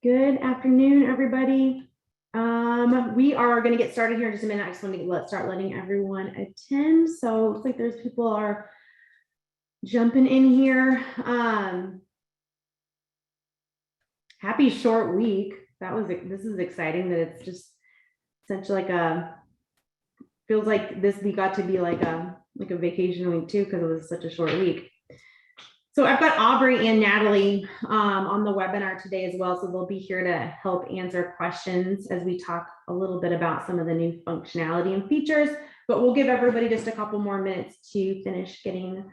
Good afternoon, everybody. We are going to get started here in just a minute. I just want to start letting everyone attend. So it looks like there's people are jumping in here. Happy short week. This is exciting that it's just such like feels like this week got to be like a vacation week too, because it was such a short week. So I've got Aubrey and Natalie on the webinar today as well. So they'll be here to help answer questions as we talk a little bit about some of the new functionality and features, but we'll give everybody just a couple more minutes to finish getting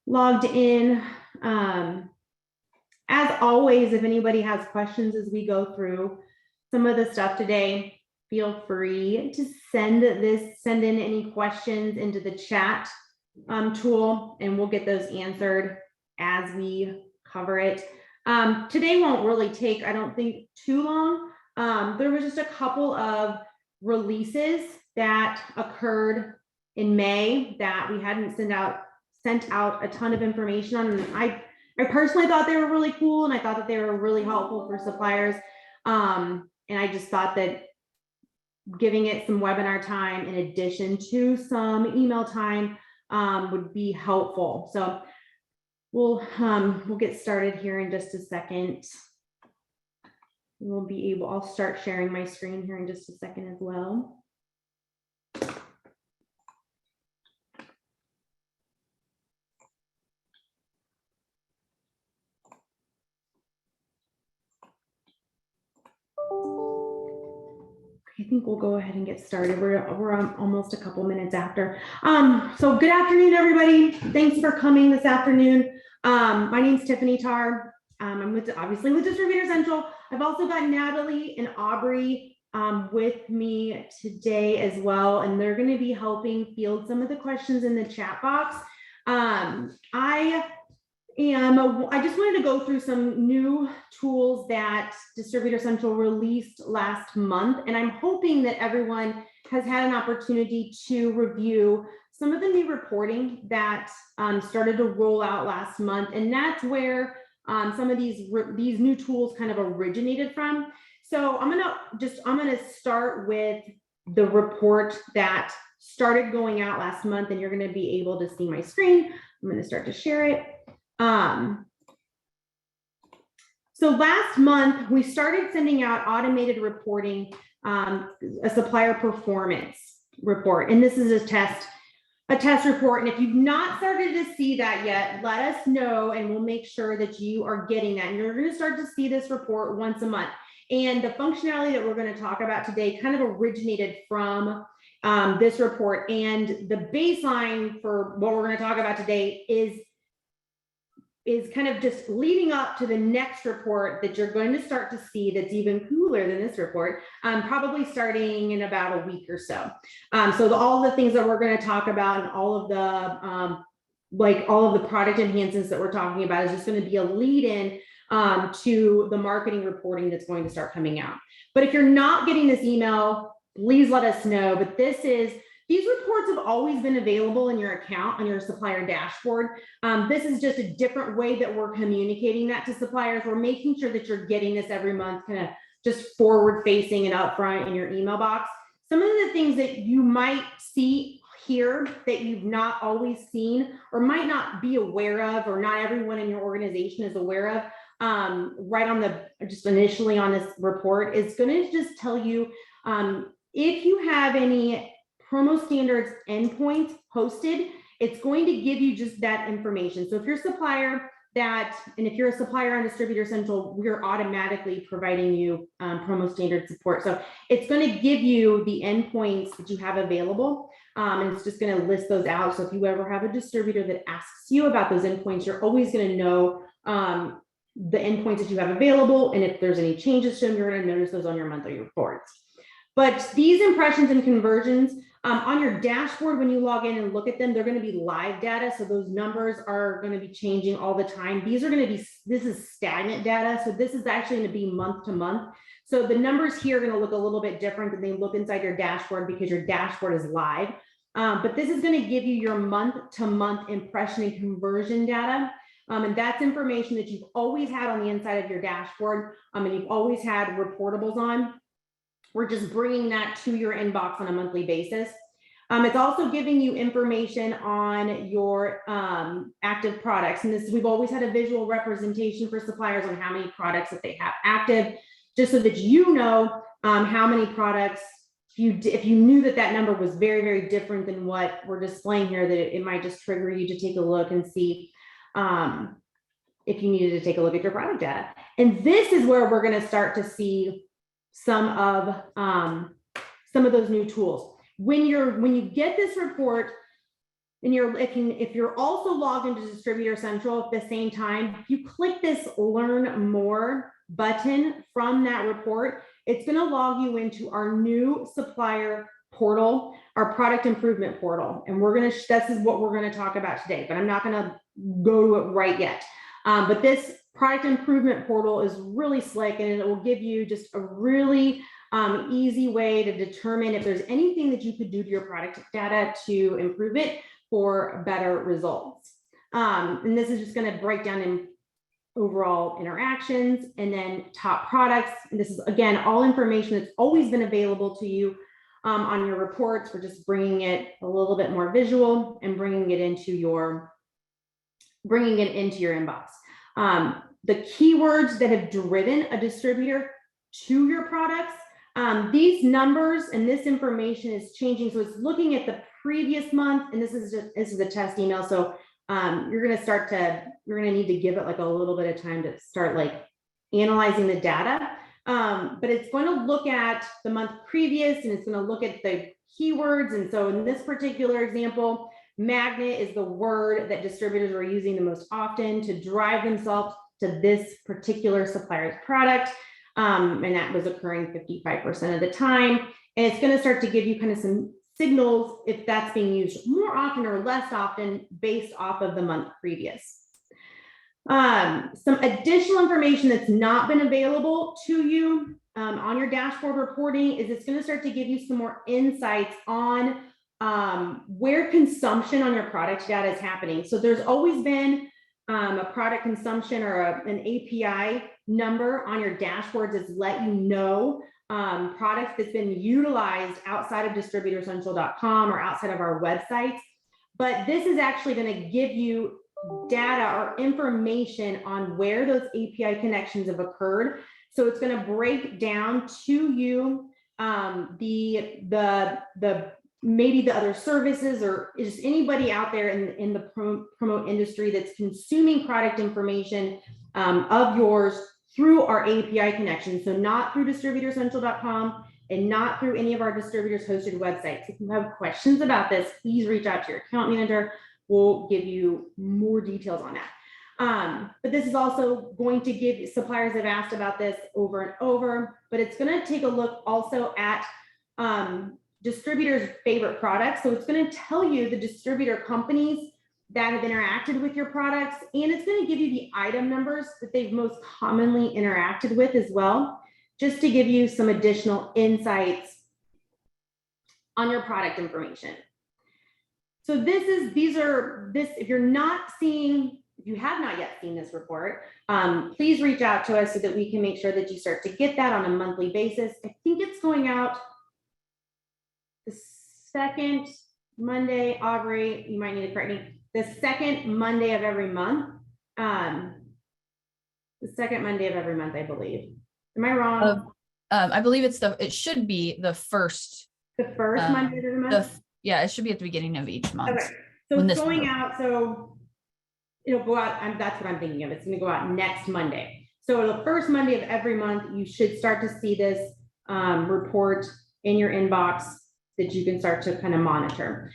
logged in. As always, if anybody has questions as we go through some of the stuff today, feel free to send in any questions into the chat tool, and we'll get those answered as we cover it. Today won't really take, I don't think, too long. There was just a couple of releases that occurred in May that we hadn't sent out a ton of information on. And I personally thought they were really cool, and I thought that they were really helpful for suppliers. And I just thought that giving it some webinar time in addition to some email time would be helpful. So we'll get started here in just a second. I'll start sharing my screen here in just a second as well. I think we'll go ahead and get started. We're almost a couple minutes after. So good afternoon, everybody. Thanks for coming this afternoon. My name's Tiffany Tarr. I'm obviously with Distributor Central. I've also got Natalie and Aubrey with me today as well, and they're going to be helping field some of the questions in the chat box. I just wanted to go through some new tools that Distributor Central released last month, and I'm hoping that everyone has had an opportunity to review some of the new reporting that started to roll out last month, and that's where some of these new tools kind of originated from. So I'm gonna start with the report that started going out last month, and you're going to be able to see my screen. I'm going to start to share it. So last month, we started sending out automated reporting, a supplier performance report. And this is a test report. And if you've not started to see that yet, let us know and we'll make sure that you are getting that. And you're going to start to see this report once a month. And the functionality that we're going to talk about today kind of originated from this report. And the baseline for what we're going to talk about today is kind of just leading up to the next report that you're going to start to see that's even cooler than this report, probably starting in about a week or so. So all the things that we're going to talk about and all of the product enhancements that we're talking about is just going to be a lead-in to the marketing reporting that's going to start coming out. But if you're not getting this email, please let us know. But these reports have always been available in your account on your supplier dashboard. This is just a different way that we're communicating that to suppliers. We're making sure that you're getting this every month, kind of just forward facing and upfront in your email box. Some of the things that you might see here that you've not always seen or might not be aware of, or not everyone in your organization is aware of, just initially on this report is going to just tell you if you have any promo standards endpoints hosted, it's going to give you just that information. So if you're a supplier and if you're a supplier on Distributor Central, we're automatically providing you promo standard support. So it's going to give you the endpoints that you have available, and it's just going to list those out. So if you ever have a distributor that asks you about those endpoints, you're always going to know the endpoints that you have available, and if there's any changes to them, you're going to notice those on your monthly reports. But these impressions and conversions on your dashboard, when you log in and look at them, they're going to be live data. So those numbers are going to be changing all the time. This is stagnant data. So this is actually going to be month to month. So the numbers here are going to look a little bit different than they look inside your dashboard because your dashboard is live. But this is going to give you your month to month impression and conversion data. And that's information that you've always had on the inside of your dashboard, and you've always had reportables on. We're just bringing that to your inbox on a monthly basis. It's also giving you information on your active products. And this, we've always had a visual representation for suppliers on how many products that they have active, just so that you know how many products. If you knew that that number was very, very different than what we're displaying here, that it might just trigger you to take a look and see if you needed to take a look at your product data. And this is where we're going to start to see some of those new tools. When you get this report, and if you're also logged into Distributor Central at the same time, if you click this Learn More button from that report, it's going to log you into our new Supplier Portal, our product improvement portal. And this is what we're going to talk about today, but I'm not going to go to it right yet. But this product improvement portal is really slick, and it will give you just a really easy way to determine if there's anything that you could do to your product data to improve it for better results. And this is just going to break down in overall interactions and then top products. And this is, again, all information that's always been available to you on your reports. We're just bringing it a little bit more visual and bringing it into your inbox. The keywords that have driven a distributor to your products, these numbers and this information is changing. So it's looking at the previous month, and this is a test email. So you're going to need to give it like a little bit of time to start like analyzing the data. But it's going to look at the month previous, and it's going to look at the keywords. And so in this particular example, magnet is the word that distributors are using the most often to drive themselves to this particular supplier's product. And that was occurring 55% of the time. And it's going to start to give you kind of some signals if that's being used more often or less often based off of the month previous. Some additional information that's not been available to you on your dashboard reporting is it's going to start to give you some more insights on where consumption on your product data is happening. So there's always been a product consumption or an API number on your dashboards that's let you know products that's been utilized outside of distributorcentral.com or outside of our websites. But this is actually going to give you data or information on where those API connections have occurred. So it's going to break down to you maybe the other services or just anybody out there in the promote industry that's consuming product information of yours through our API connection. So not through distributorcentral.com and not through any of our distributors hosted websites. If you have questions about this, please reach out to your account manager. We'll give you more details on that. But this is also going to give suppliers have asked about this over and over, but it's going to take a look also at distributors' favorite products. So it's going to tell you the distributor companies that have interacted with your products, and it's going to give you the item numbers that they've most commonly interacted with as well, just to give you some additional insights on your product information. So if you have not yet seen this report, please reach out to us so that we can make sure that you start to get that on a monthly basis. I think it's going out the second Monday, Aubrey, you might need to correct me, the second Monday of every month. The second Monday of every month, I believe. Am I wrong? I believe it should be the first. The first Monday of every month? Yeah, it should be at the beginning of each month. Okay, so it's going out, so it'll go out, that's what I'm thinking of. It's going to go out next Monday. So the first Monday of every month, you should start to see this report in your inbox that you can start to kind of monitor.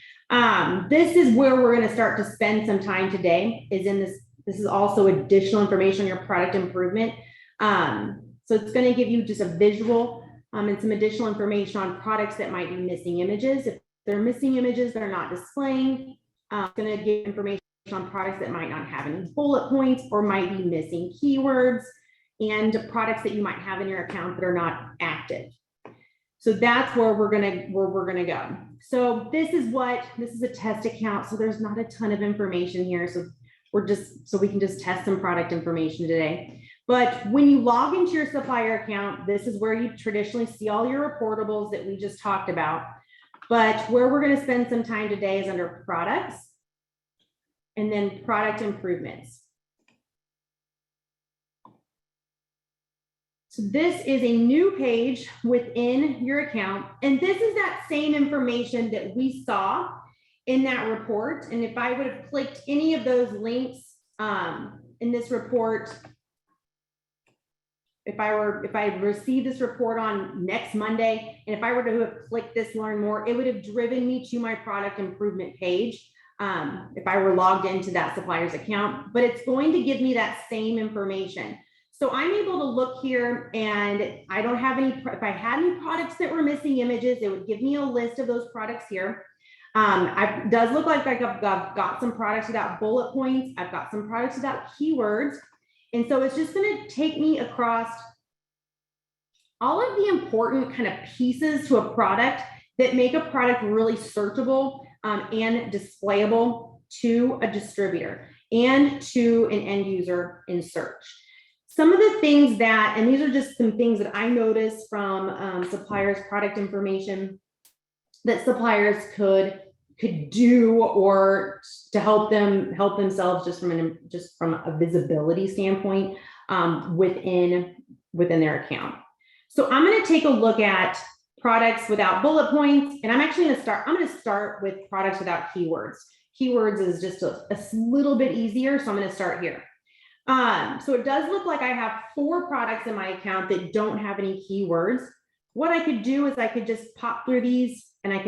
This is where we're going to start to spend some time today, is in this. This is also additional information on your product improvement. So it's going to give you just a visual and some additional information on products that might be missing images. If they're missing images, they're not displaying. It's going to give information on products that might not have any bullet points or might be missing keywords, and products that you might have in your account that are not active. So that's where we're gonna go. So this is a test account, so there's not a ton of information here. So so we can just test some product information today. But when you log into your supplier account, this is where you traditionally see all your reportables that we just talked about. But where we're going to spend some time today is under products and then product improvements. So this is a new page within your account. And this is that same information that we saw in that report. And if I would have clicked any of those links in this report, if I received this report on next Monday, and if I were to have clicked this learn more, it would have driven me to my product improvement page if I were logged into that supplier's account, but it's going to give me that same information. So I'm able to look here, and I don't have any, if I had any products that were missing images, it would give me a list of those products here. It does look like I've got some products without bullet points. I've got some products without keywords. And so it's just going to take me across all of the important kind of pieces to a product that make a product really searchable and displayable to a distributor and to an end user in search. Some of the things that, and these are just some things that I noticed from suppliers' product information that suppliers could do, or to help themselves just from a visibility standpoint within their account. So I'm going to take a look at products without bullet points, and I'm going to start with products without keywords. Keywords is just a little bit easier, so I'm going to start here. So it does look like I have 4 products in my account that don't have any keywords. What I could do is I could just pop through these, and I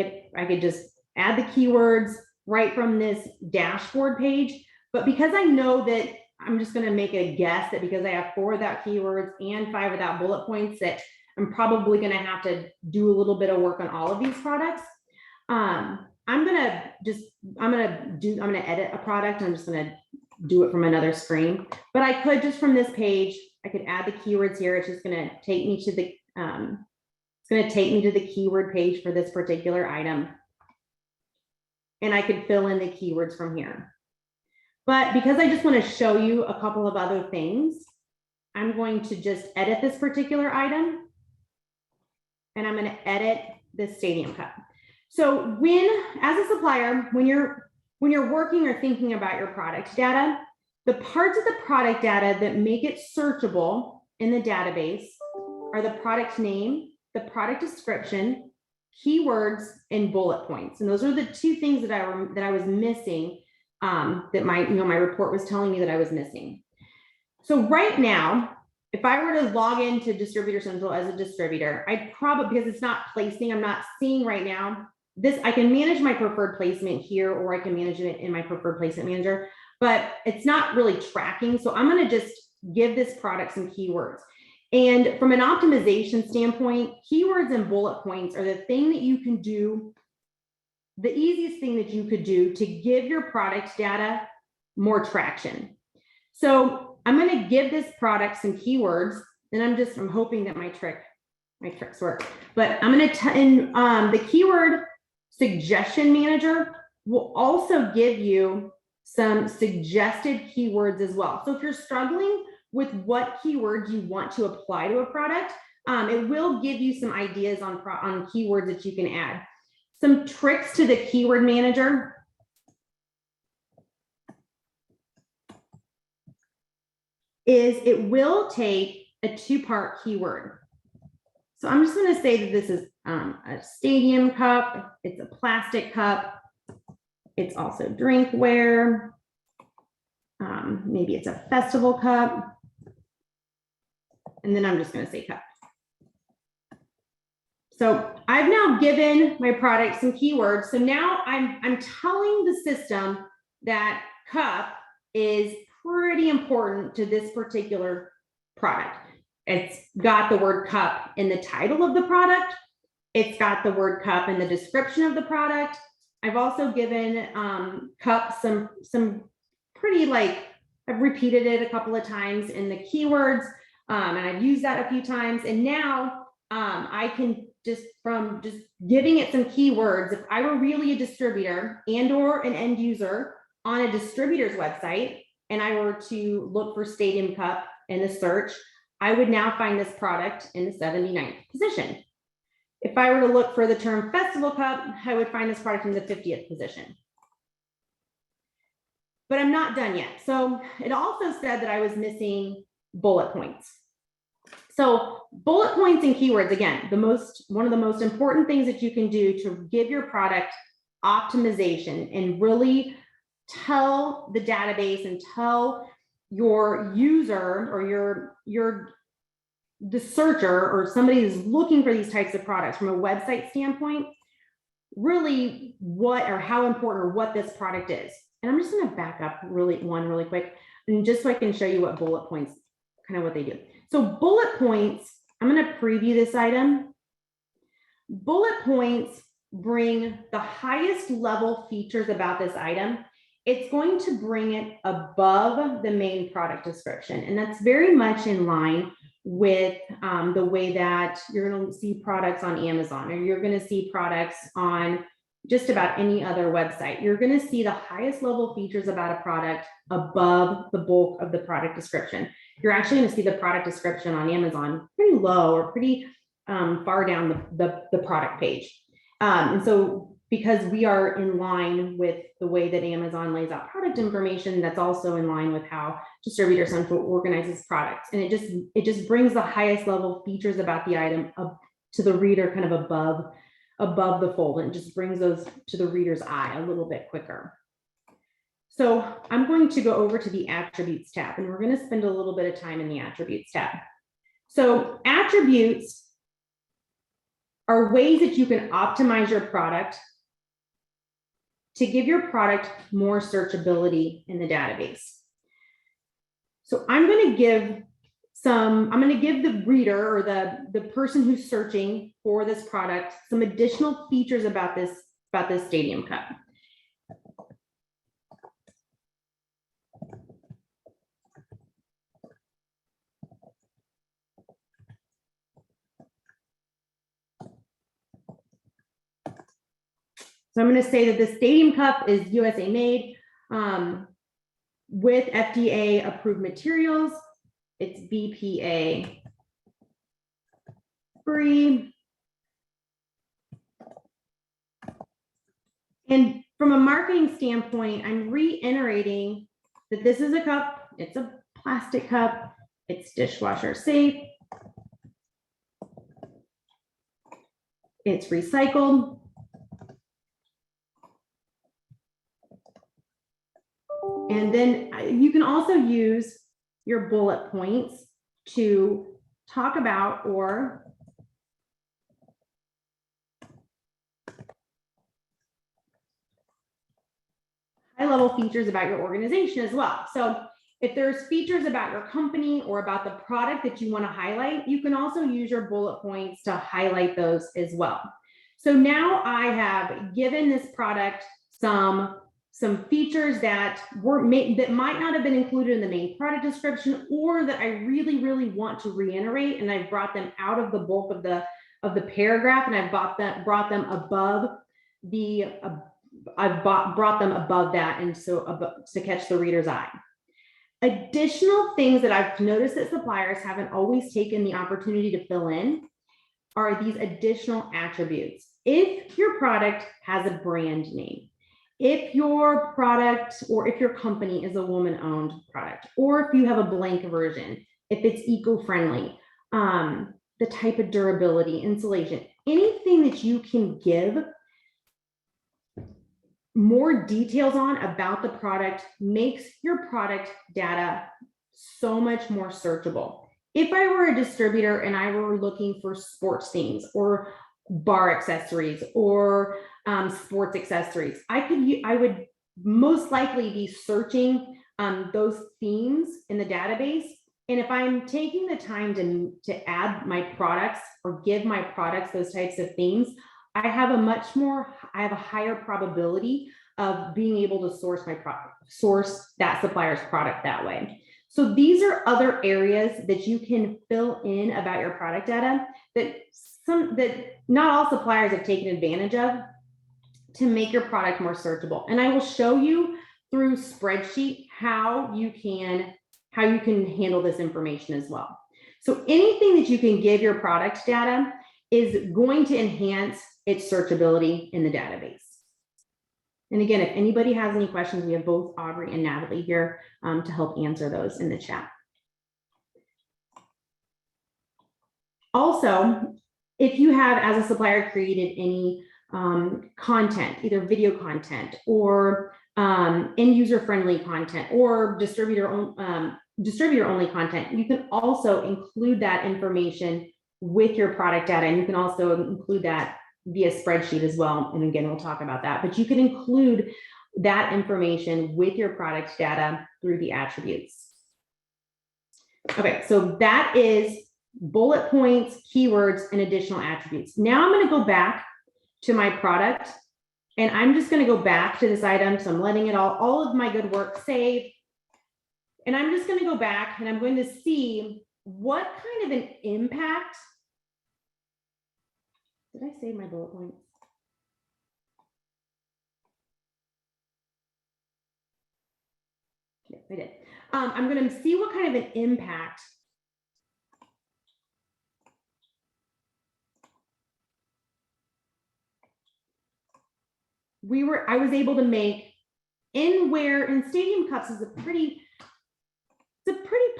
could just add the keywords right from this dashboard page. But because I know that, I'm just going to make a guess that because I have 4 without keywords and 5 without bullet points, that I'm probably going to have to do a little bit of work on all of these products. I'm going to edit a product. I'm just going to do it from another screen, but I could just from this page, I could add the keywords here. It's just going to take me to the, keyword page for this particular item. And I could fill in the keywords from here. But because I just want to show you a couple of other things, I'm going to just edit this particular item. And I'm going to edit this stadium cup. So as a supplier, when you're working or thinking about your product data, the parts of the product data that make it searchable in the database are the product name, the product description, keywords, and bullet points. And those are the 2 things that I was missing, that my report was telling me that I was missing. So right now, if I were to log into Distributor Central as a distributor, I'd probably, because it's not placing, I'm not seeing right now, I can manage my preferred placement here, or I can manage it in my preferred placement manager, but it's not really tracking. So I'm going to just give this product some keywords. And from an optimization standpoint, keywords and bullet points are the thing that you can do, the easiest thing that you could do to give your product data more traction. So I'm going to give this product some keywords, and I'm hoping that my tricks work. But I'm going to, the keyword suggestion manager will also give you some suggested keywords as well. So if you're struggling with what keywords you want to apply to a product, it will give you some ideas on keywords that you can add. Some tricks to the keyword manager. Is it will take a 2-part keyword. So I'm just going to say that this is a stadium cup. It's a plastic cup. It's also drinkware. Maybe it's a festival cup. And then I'm just going to say cup. So I've now given my product some keywords. So now I'm telling the system that cup is pretty important to this particular product. It's got the word cup in the title of the product. It's got the word cup in the description of the product. I've also given cup some pretty, I've repeated it a couple of times in the keywords, and I've used that a few times. And now I can just giving it some keywords, if I were really a distributor and or an end user on a distributor's website, and I were to look for Stadium Cup in the search, I would now find this product in the 79th position. If I were to look for the term Festival Cup, I would find this product in the 50th position. But I'm not done yet. So it also said that I was missing bullet points. So bullet points and keywords, again, one of the most important things that you can do to give your product optimization and really tell the database and tell your user or the searcher or somebody who's looking for these types of products from a website standpoint, really what or how important or what this product is. And I'm just going to back up really quick, and just so I can show you what bullet points, kind of what they do. So bullet points, I'm going to preview this item. Bullet points bring the highest level features about this item. It's going to bring it above the main product description. And that's very much in line with the way that you're going to see products on Amazon, or you're going to see products on just about any other website. You're going to see the highest level features about a product above the bulk of the product description. You're actually going to see the product description on Amazon pretty low or pretty far down the product page. And so because we are in line with the way that Amazon lays out product information, that's also in line with how Distributor Central organizes products. And it just brings the highest level features about the item up to the reader, kind of above the fold, and just brings those to the reader's eye a little bit quicker. So I'm going to go over to the Attributes tab, and we're going to spend a little bit of time in the Attributes tab. So attributes are ways that you can optimize your product to give your product more searchability in the database. So I'm going to give the reader or the person who's searching for this product some additional features about this Stadium Cup. So I'm going to say that the Stadium Cup is USA made with FDA approved materials. It's BPA free. And from a marketing standpoint, I'm reiterating that this is a cup. It's a plastic cup. It's dishwasher safe. It's recycled. And then you can also use your bullet points to talk about or high-level features about your organization as well. So if there's features about your company or about the product that you want to highlight, you can also use your bullet points to highlight those as well. So now I have given this product some features that might not have been included in the main product description, or that I really want to reiterate, and I've brought them out of the bulk of the paragraph, and I've brought them above that, and so to catch the reader's eye. Additional things that I've noticed that suppliers haven't always taken the opportunity to fill in are these additional attributes. If your product has a brand name, if your product or if your company is a woman-owned product, or if you have a blank version, if it's eco-friendly, the type of durability, insulation, anything that you can give more details on about the product makes your product data so much more searchable. If I were a distributor and I were looking for sports themes or bar accessories or sports accessories, I would most likely be searching those themes in the database. And if I'm taking the time to add my products or give my products those types of themes, I have a higher probability of being able to source that supplier's product that way. So these are other areas that you can fill in about your product data that not all suppliers have taken advantage of to make your product more searchable. And I will show you through spreadsheet how you can handle this information as well. So anything that you can give your product data is going to enhance its searchability in the database. And again, if anybody has any questions, we have both Aubrey and Natalie here to help answer those in the chat. Also, if you have, as a supplier, created any content, either video content or end user friendly content or distributor only content, you can also include that information with your product data, and you can also include that via spreadsheet as well. And again, we'll talk about that, but you can include that information with your product data through the attributes. Okay, so that is bullet points, keywords, and additional attributes. Now I'm going to go back to my product, and I'm just going to go back to this item. So I'm letting it all of my good work save. And I'm just going to go back and I'm going to see what kind of an impact. Did I save my bullet points? Yes, I did. I'm going to see what kind of an impact I was able to make in Stadium Cups is a pretty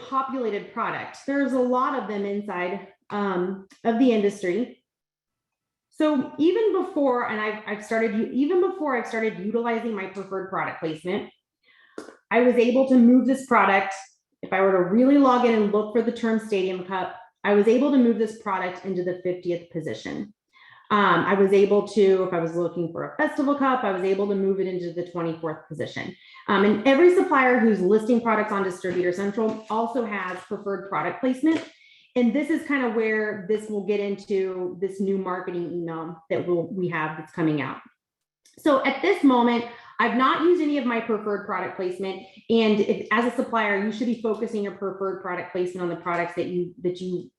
populated product. There's a lot of them inside of the industry. So even before I've started utilizing my preferred product placement, I was able to move this product. If I were to really log in and look for the term Stadium Cup, I was able to move this product into the 50th position. I was able to, if I was looking for a festival cup, I was able to move it into the 24th position. And every supplier who's listing products on Distributor Central also has preferred product placement. And this is kind of where this will get into this new marketing email that we have that's coming out. So at this moment, I've not used any of my preferred product placement. And as a supplier, you should be focusing your preferred product placement on the products that you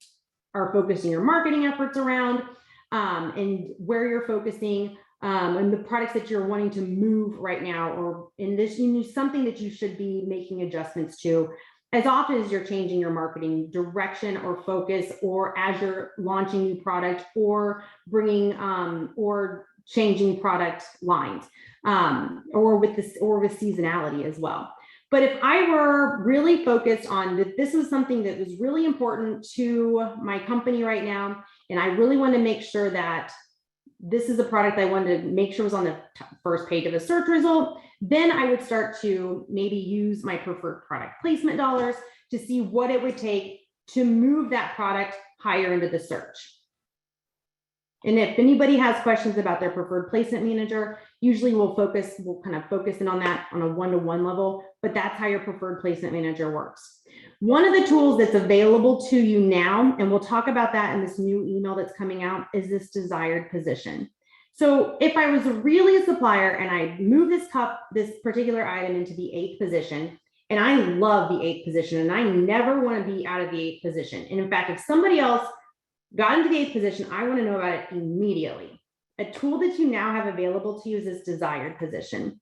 are focusing your marketing efforts around. And where you're focusing and the products that you're wanting to move right now, or in this, something that you should be making adjustments to as often as you're changing your marketing direction or focus, or as you're launching new product or bringing or changing product lines, or with seasonality as well. But if I were really focused on that, this was something that was really important to my company right now, and I really want to make sure that this is a product I wanted to make sure was on the first page of a search result, then I would start to maybe use my preferred product placement dollars to see what it would take to move that product higher into the search. And if anybody has questions about their preferred placement manager, usually we'll kind of focus in on that on a one-to-one level, but that's how your preferred placement manager works. One of the tools that's available to you now, and we'll talk about that in this new email that's coming out, is this desired position. So if I was really a supplier and I move this particular item into the 8th position, and I love the 8th position, and I never want to be out of the 8th position. And in fact, if somebody else got into the 8th position, I want to know about it immediately. A tool that you now have available to you is this desired position.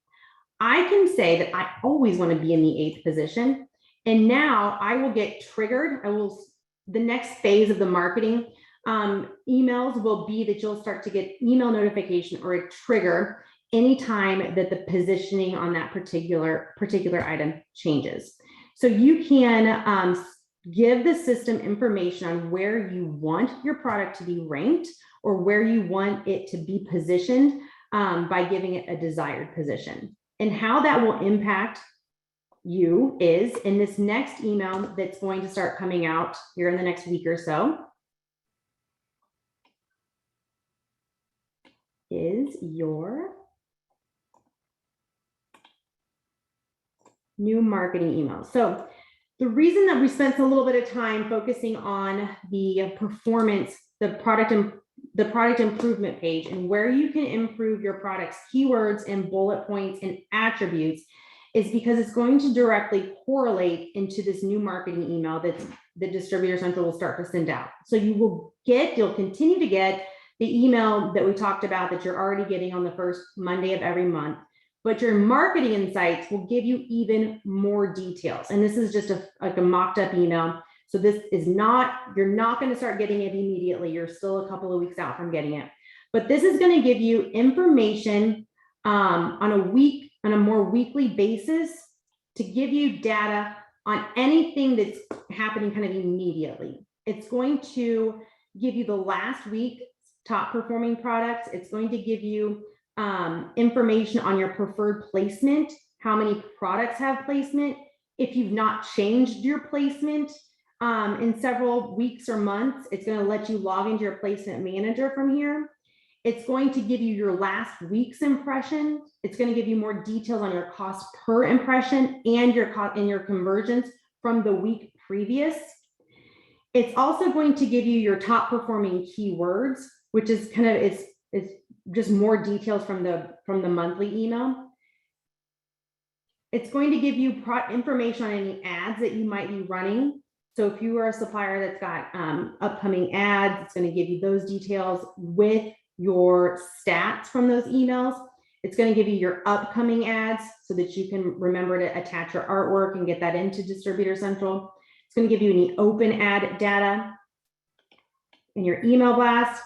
I can say that I always want to be in the 8th position. And now I will get triggered. The next phase of the marketing emails will be that you'll start to get email notification or a trigger anytime that the positioning on that particular item changes. So you can give the system information on where you want your product to be ranked or where you want it to be positioned by giving it a desired position. And how that will impact you is in this next email that's going to start coming out here in the next week or so is your new marketing email. So the reason that we spent a little bit of time focusing on the performance, the product improvement page, and where you can improve your product's keywords and bullet points and attributes is because it's going to directly correlate into this new marketing email that the Distributor Central will start to send out. So you'll continue to get the email that we talked about that you're already getting on the first Monday of every month, but your marketing insights will give you even more details. And this is just like a mocked up email. So this is not, you're not going to start getting it immediately. You're still a couple of weeks out from getting it, but this is going to give you information on a more weekly basis to give you data on anything that's happening kind of immediately. It's going to give you the last week top performing products. It's going to give you information on your preferred placement, how many products have placement. If you've not changed your placement in several weeks or months, it's going to let you log into your placement manager from here. It's going to give you your last week's impression. It's going to give you more details on your cost per impression and your conversions from the week previous. It's also going to give you your top performing keywords, which is kind of it's just more details from the monthly email. It's going to give you information on any ads that you might be running. So if you are a supplier that's got upcoming ads, it's going to give you those details with your stats from those emails. It's going to give you your upcoming ads so that you can remember to attach your artwork and get that into Distributor Central. It's going to give you any open ad data in your email blast.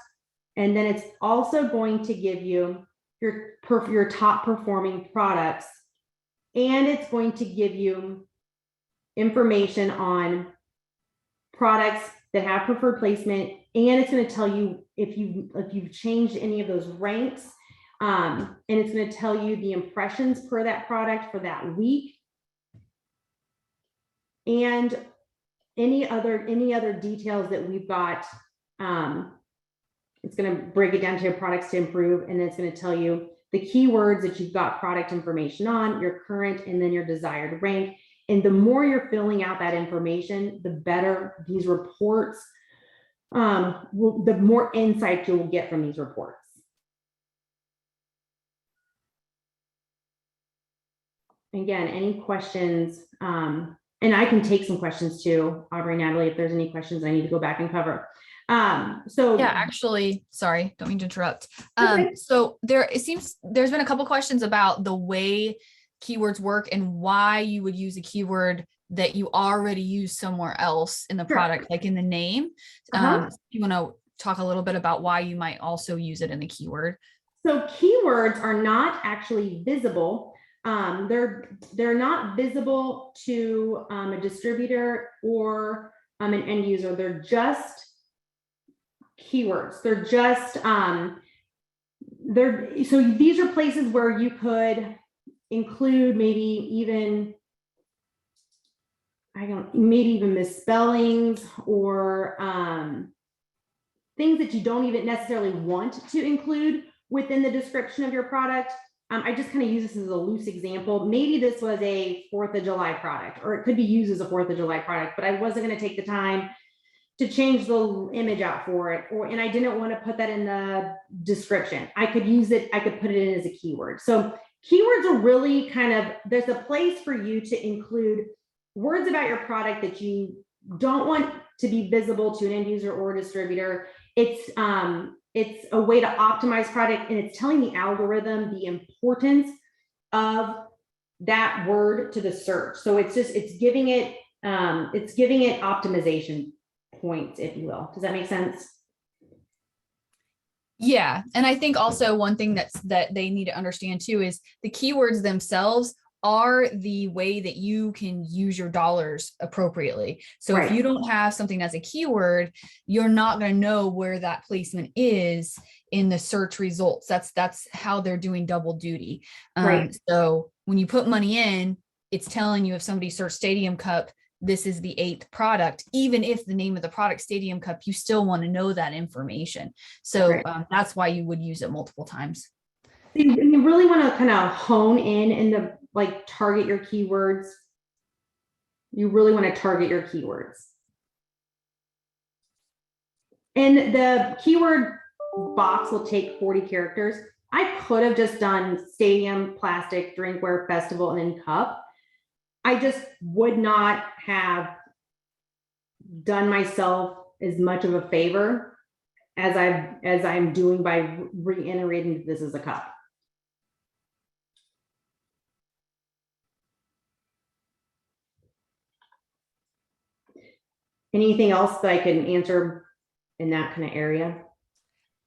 And then it's also going to give you your top performing products. And it's going to give you information on products that have preferred placement. And it's going to tell you if you've changed any of those ranks. And it's going to tell you the impressions per that product for that week. And any other details that we've got. It's going to break it down to your products to improve, and then it's going to tell you the keywords that you've got product information on, your current, and then your desired rank. And the more you're filling out that information, the better these reports, the more insight you will get from these reports. Again, any questions? And I can take some questions too, Aubrey, Natalie, if there's any questions I need to go back and cover. So yeah, actually, sorry, don't mean to interrupt. Okay. So it seems there's been a couple questions about the way keywords work and why you would use a keyword that you already use somewhere else in the product, like in the name. You want to talk a little bit about why you might also use it in the keyword? So keywords are not actually visible. They're not visible to a distributor or an end user. They're just keywords. They're just so these are places where you could include maybe even misspellings or things that you don't even necessarily want to include within the description of your product. I just kind of use this as a loose example. Maybe this was a 4th of July product, or it could be used as a 4th of July product, but I wasn't going to take the time to change the image out for it, and I didn't want to put that in the description. I could use it, I could put it in as a keyword. So keywords are really there's a place for you to include words about your product that you don't want to be visible to an end user or a distributor. It's a way to optimize product, and it's telling the algorithm the importance of that word to the search. So it's giving it optimization points, if you will. Does that make sense? Yeah. And I think also one thing that they need to understand too is the keywords themselves are the way that you can use your dollars appropriately. So if you don't have something as a keyword, you're not going to know where that placement is in the search results. That's how they're doing double duty. So when you put money in, it's telling you if somebody searched Stadium Cup, this is the 8th product. Even if the name of the product Stadium Cup, you still want to know that information. So that's why you would use it multiple times. You really want to kind of hone in and target your keywords. You really want to target your keywords. And the keyword box will take 40 characters. I could have just done stadium, plastic, drinkware, festival, and then cup. I just would not have done myself as much of a favor as I'm doing by reiterating this as a cup. Anything else that I can answer in that kind of area?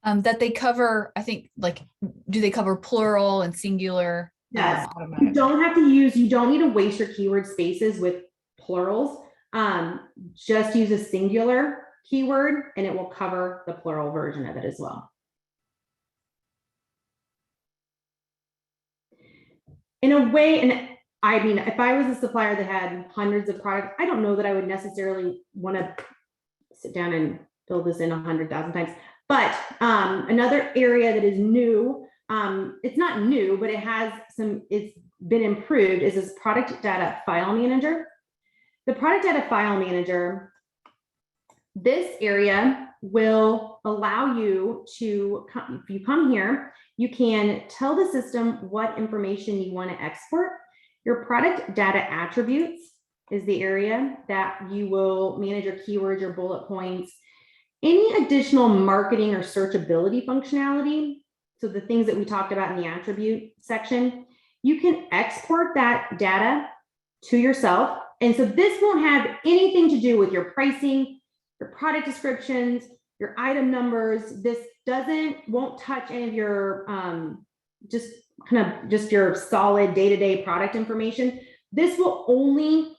That they cover, I think, like, do they cover plural and singular? Yes. You Automatically? don't have to use, you don't need to waste your keyword spaces with plurals. Just use a singular keyword and it will cover the plural version of it as well. In a way, and I mean, if I was a supplier that had hundreds of products, I don't know that I would necessarily want to sit down and fill this in 100,000 times. But another area that is new, it's not new, but it's been improved, is this product data file manager. The product data file manager, this area will allow you to, if you come here, you can tell the system what information you want to export. Your product data attributes is the area that you will manage your keywords, your bullet points, any additional marketing or searchability functionality. So the things that we talked about in the attribute section, you can export that data to yourself. And so this won't have anything to do with your pricing, your product descriptions, your item numbers. This won't touch any of your just your solid day-to-day product information. This will only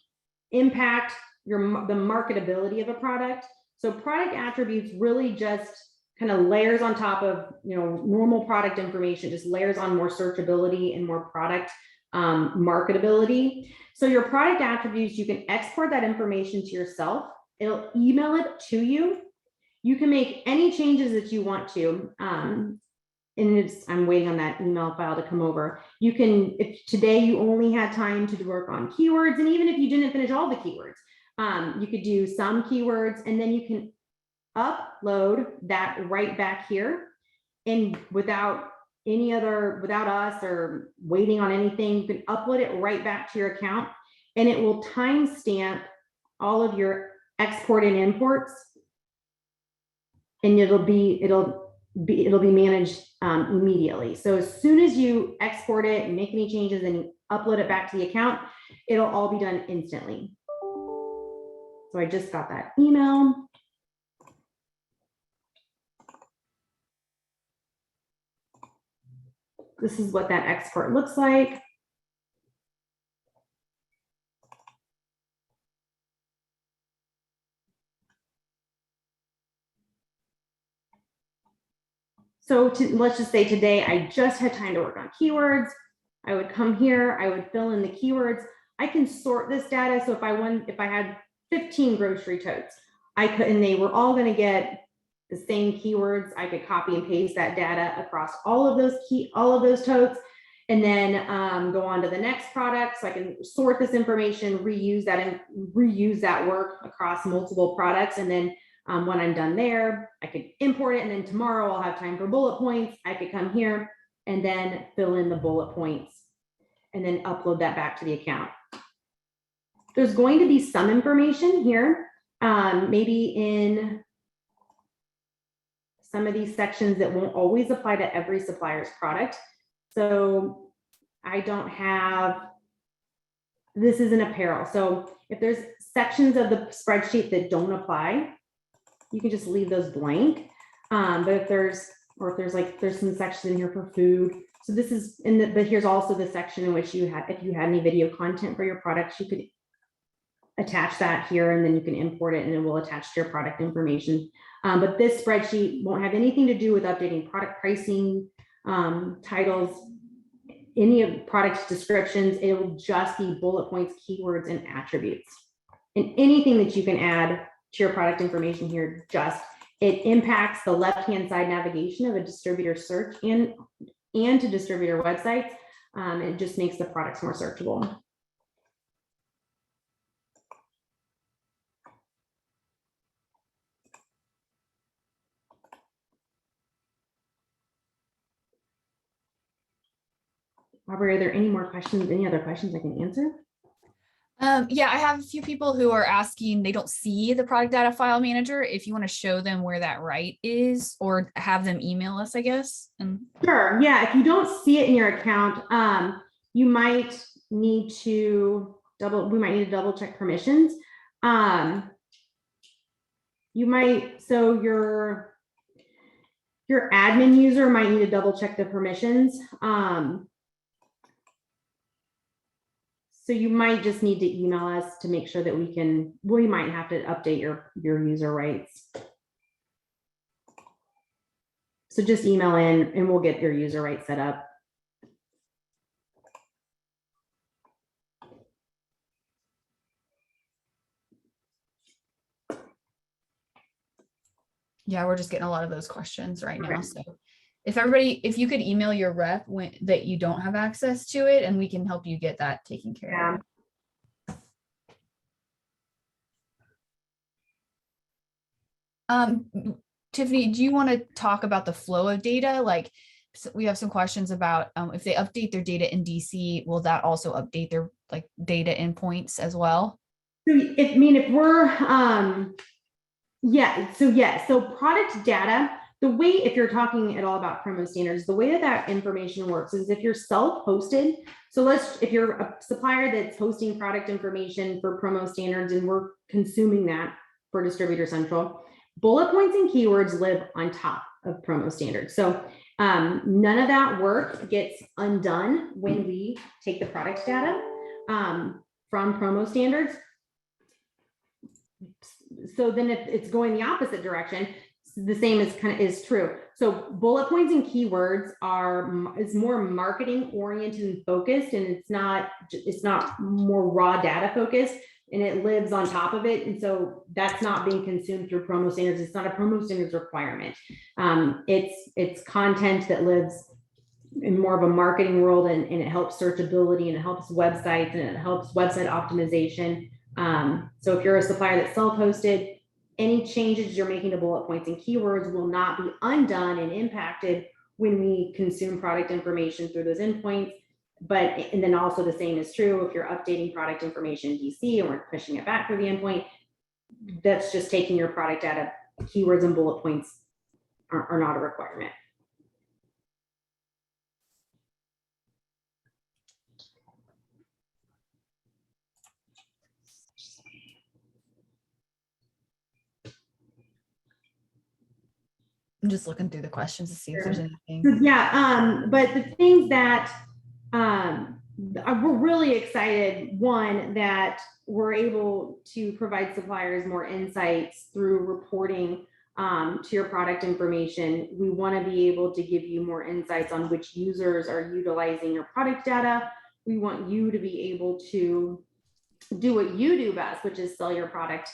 impact the marketability of a product. So product attributes really just kind of layers on top of, normal product information, just layers on more searchability and more product marketability. So your product attributes, you can export that information to yourself. It'll email it to you. You can make any changes that you want to. And I'm waiting on that email file to come over. You can, if today you only had time to work on keywords, and even if you didn't finish all the keywords, you could do some keywords, and then you can upload that right back here. And without us or waiting on anything, you can upload it right back to your account, and it will timestamp all of your export and imports, and it'll be managed immediately. So as soon as you export it and make any changes and upload it back to the account, it'll all be done instantly. So I just got that email. This is what that export looks like. So let's just say today I just had time to work on keywords. I would come here, I would fill in the keywords. I can sort this data. So if I had 15 grocery totes, I could, and they were all going to get the same keywords, I could copy and paste that data across all of those totes, and then go on to the next product. So I can sort this information, reuse that work across multiple products, and then when I'm done there, I could import it, and then tomorrow I'll have time for bullet points. I could come here and then fill in the bullet points and then upload that back to the account. There's going to be some information here, maybe in some of these sections that won't always apply to every supplier's product. So I don't have, this is an apparel. So if there's sections of the spreadsheet that don't apply, you can just leave those blank. But if there's some sections in here for food. So this is but here's also the section in which if you had any video content for your products, you could attach that here, and then you can import it and it will attach to your product information. But this spreadsheet won't have anything to do with updating product pricing, titles, any of product descriptions. It will just be bullet points, keywords, and attributes. And anything that you can add to your product information here, it impacts the left-hand side navigation of a distributor search and to distributor websites. It just makes the products more searchable. Aubrey, are there any more questions? Any other questions I can answer? Yeah, I have a few people who are asking, they don't see the product data file manager. If you want to show them where that right is, or have them email us, I guess. Sure. Yeah. If you don't see it in your account, we might need to double check permissions. you might, so your admin user might need to double check the permissions. So you might just need to email us to make sure that we might have to update your user rights. So just email in and we'll get your user rights set up. Yeah, we're just getting a lot of those questions right now. So if you could email your rep that you don't have access to it, and we can help you get that taken care of. Tiffany, do you want to talk about the flow of data? Like, so we have some questions about if they update their data in DC, will that also update their data endpoints as well? If we're so product data, the way, if you're talking at all about promo standards, the way that information works is if you're self-hosted. So if you're a supplier that's hosting product information for promo standards and we're consuming that for Distributor Central, bullet points and keywords live on top of promo standards. So none of that work gets undone when we take the product data from promo standards. So then if it's going the opposite direction, the same is true. So bullet points and keywords is more marketing oriented and focused, and it's not more raw data focused, and it lives on top of it. And so that's not being consumed through promo standards. It's not a promo standards requirement. It's content that lives in more of a marketing world, and it helps searchability, and it helps websites, and it helps website optimization. So if you're a supplier that's self-hosted, any changes you're making to bullet points and keywords will not be undone and impacted when we consume product information through those endpoints. And then also the same is true if you're updating product information in DC and we're pushing it back through the endpoint. That's just taking your product data. Keywords and bullet points are not a requirement. I'm just looking through the questions to see if there's anything. But the things that we're really excited, one, that we're able to provide suppliers more insights through reporting to your product information. We want to be able to give you more insights on which users are utilizing your product data. We want you to be able to do what you do best, which is sell your products.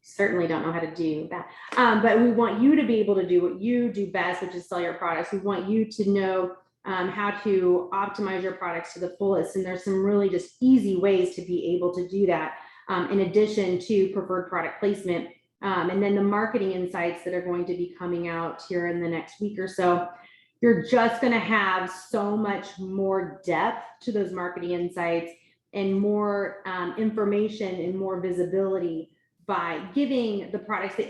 Certainly don't know how to do that, but we want you to be able to do what you do best, which is sell your products. We want you to know how to optimize your products to the fullest, and there's some really just easy ways to be able to do that, in addition to preferred product placement, and then the marketing insights that are going to be coming out here in the next week or so. You're just going to have so much more depth to those marketing insights and more information and more visibility by giving the products that,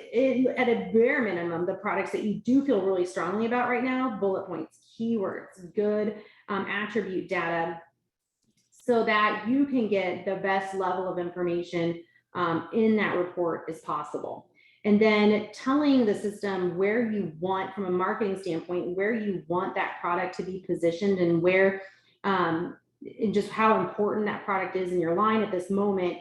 at a bare minimum, the products that you do feel really strongly about right now, bullet points, keywords, good attribute data, so that you can get the best level of information in that report as possible. And then telling the system where you want, from a marketing standpoint, where you want that product to be positioned, and where, and just how important that product is in your line at this moment,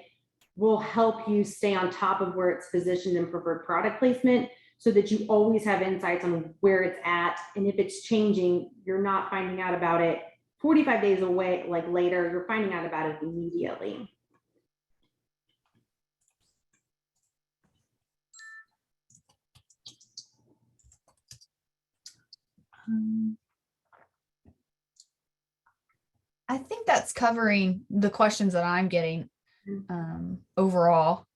will help you stay on top of where it's positioned in preferred product placement, so that you always have insights on where it's at. And if it's changing, you're not finding out about it 45 days away, later, you're finding out about it immediately. I think that's covering the questions that I'm getting overall.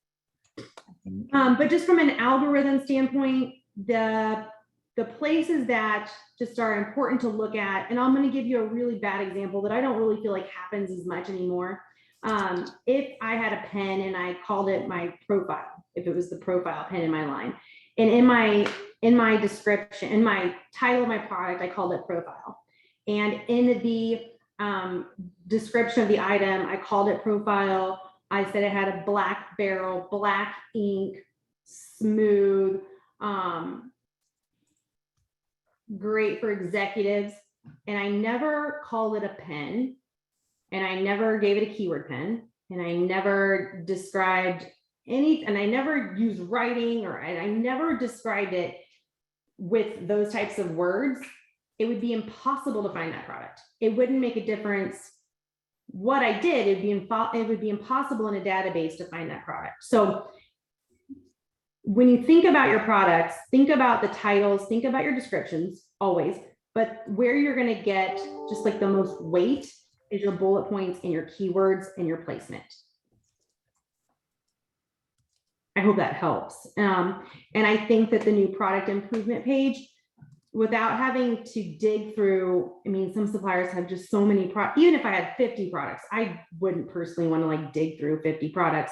But just from an algorithm standpoint, the places that just are important to look at, and I'm going to give you a really bad example that I don't really feel like happens as much anymore. If I had a pen and I called it my profile, if it was the profile pen in my line, and in my description, in my title of my product, I called it profile, and in the description of the item, I called it profile. I said it had a black barrel, black ink, smooth, great for executives. And I never called it a pen, and I never gave it a keyword pen, and I never described and I never used writing, or I never described it with those types of words. It would be impossible to find that product. It wouldn't make a difference what I did. It would be impossible in a database to find that product. So when you think about your products, think about the titles, think about your descriptions always, but where you're going to get just like the most weight is your bullet points and your keywords and your placement. I hope that helps. And I think that the new product improvement page, without having to dig through, I mean, some suppliers have just so many products. Even if I had 50 products, I wouldn't personally want to like dig through 50 products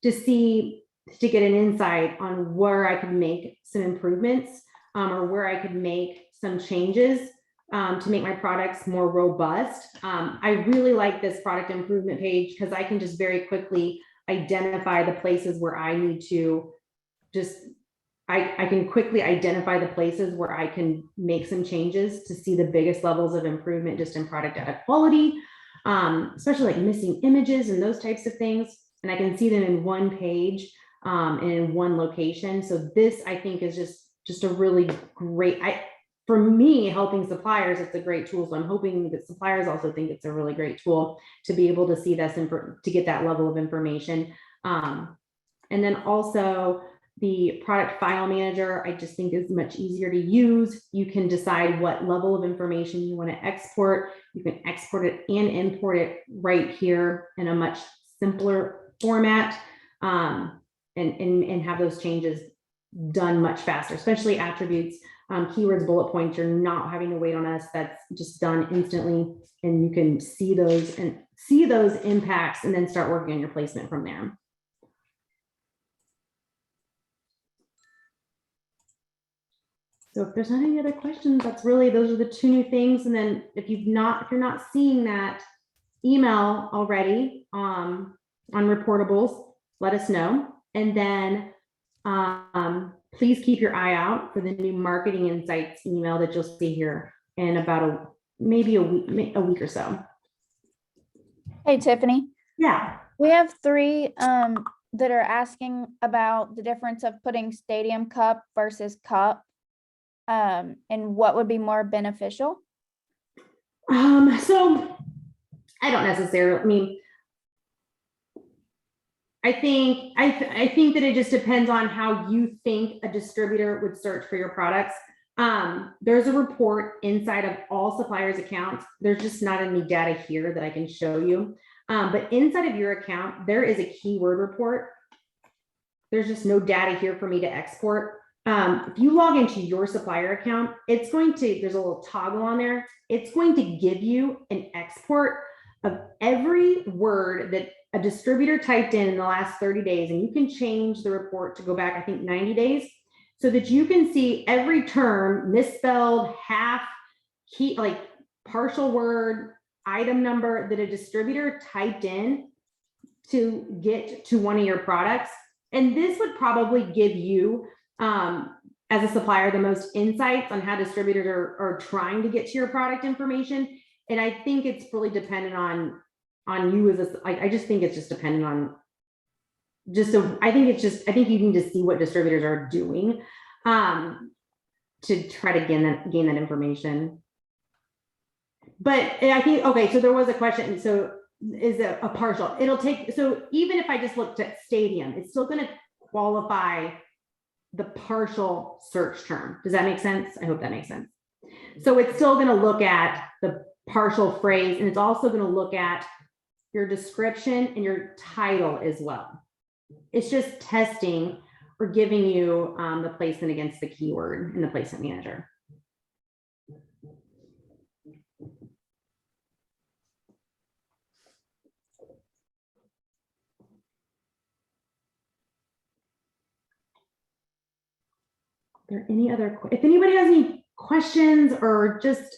to get an insight on where I could make some improvements, or where I could make some changes to make my products more robust. I really like this product improvement page because I can just very quickly identify the places where I need to I can quickly identify the places where I can make some changes to see the biggest levels of improvement just in product data quality, especially like missing images and those types of things. And I can see them in one page and in one location. So this, I think, is just a really great, for me, helping suppliers, it's a great tool. So I'm hoping that suppliers also think it's a really great tool to be able to see this, to get that level of information. And then also the product file manager, I just think is much easier to use. You can decide what level of information you want to export. You can export it and import it right here in a much simpler format, and have those changes done much faster, especially attributes, keywords, bullet points. You're not having to wait on us. That's just done instantly, and you can see those impacts and then start working on your placement from there. So if there's not any other questions, those are the two new things. And then if you're not seeing that email already on reportables, let us know. And then please keep your eye out for the new marketing insights email that you'll see here in about maybe a week or so. Hey, Tiffany. Yeah. We have 3 that are asking about the difference of putting stadium cup versus cup, and what would be more beneficial. So I don't necessarily, I mean, I think that it just depends on how you think a distributor would search for your products. There's a report inside of all suppliers' accounts. There's just not any data here that I can show you. But inside of your account, there is a keyword report. There's just no data here for me to export. If you log into your supplier account, there's a little toggle on there. It's going to give you an export of every word that a distributor typed in the last 30 days. And you can change the report to go back, I think, 90 days, so that you can see every term, misspelled, half, key, like partial word, item number that a distributor typed in to get to one of your products. And this would probably give you, as a supplier, the most insights on how distributors are trying to get to your product information. And I think it's really dependent on you I just think it's just dependent on I think you need to see what distributors are doing to try to gain that information. But I think, okay, so there was a question. So is it a partial? So even if I just looked at stadium, it's still going to qualify the partial search term. Does that make sense? I hope that makes sense. So it's still going to look at the partial phrase, and it's also going to look at your description and your title as well. It's just testing or giving you the placement against the keyword in the placement manager. If anybody has any questions or just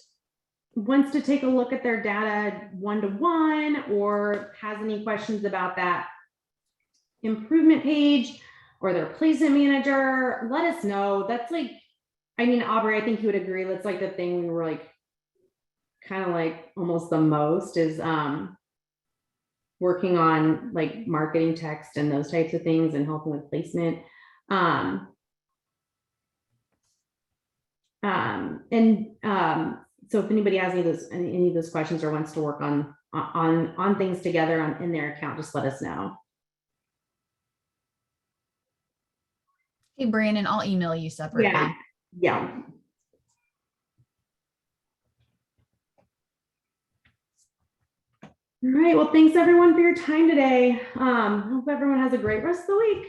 wants to take a look at their data one-to-one or has any questions about that, improvement page or their placement manager, let us know. That's like, I mean, Aubrey, I think you would agree. That's like the thing we were like, kind of like almost the most is working on like marketing text and those types of things and helping with placement. So if anybody has any of those questions or wants to work on things together in their account, just let us know. Hey, Brandon, I'll email you separately. Yeah. All right. Well, thanks everyone for your time today. Hope everyone has a great rest of the week.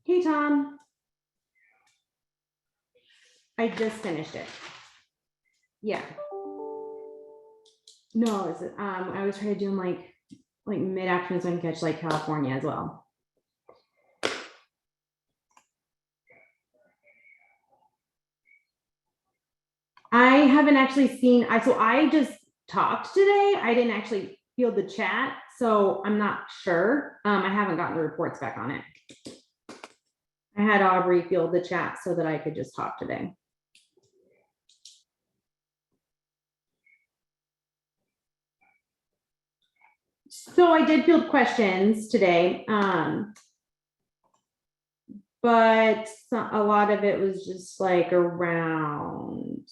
Hey, Tom. I just finished it. Yeah. No, is it? I was trying to do them like mid-afternoon so I can catch like California as well. I haven't actually seen, so I just talked today. I didn't actually field the chat, so I'm not sure. I haven't gotten the reports back on it. I had Aubrey field the chat so that I could just talk today. So I did field questions today, but a lot of it was just like around,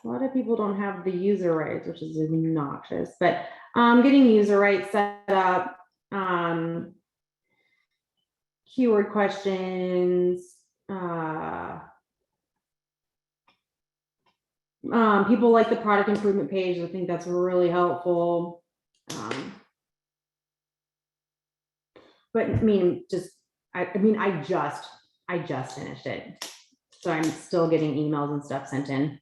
a lot of people don't have the user rights, which is obnoxious, but getting user rights set up, keyword questions, people like the product improvement page. I think that's really helpful. But I mean, I just finished it. So I'm still getting emails and stuff sent in.